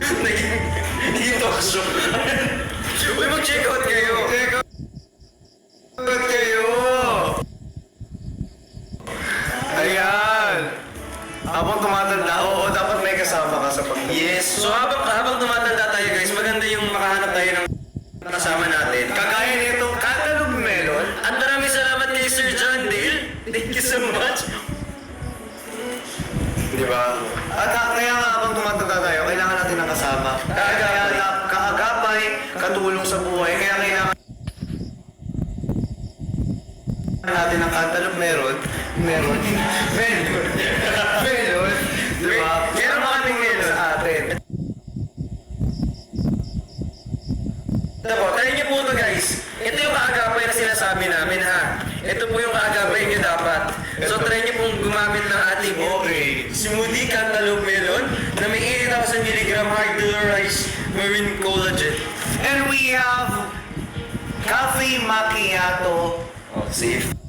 Dito ako. Uy, mag-check out kayo. Check out kayo. Ayan. Habang tumatanda, oo, dapat may kasama ka sa pag. Yes. So habang tumatanda tayo guys, maganda yung makahanap tayo ng kasama natin. Kagaya nitong Cantaloupe Melon. At maraming salamat kay Sir John Dale. Thank you so much. Di ba? At kaya nga habang tumatanda tayo, kailangan natin ng kasama. Kaagapay, katulong sa buhay. Kaya kailangan natin ng Cantaloupe Melon. Melon. Di ba? Meron kaming melon sa atin. Ito po, try niyo po ito guys. Ito yung kaagapay na sinasabi namin ha. Ito po yung kaagapay niyo dapat. So try niyo pong gumamit ng ating smoothie Cantaloupe Melon na may 80,000 mg hard rice marine collagen. And we have coffee macchiato. Oh, safe.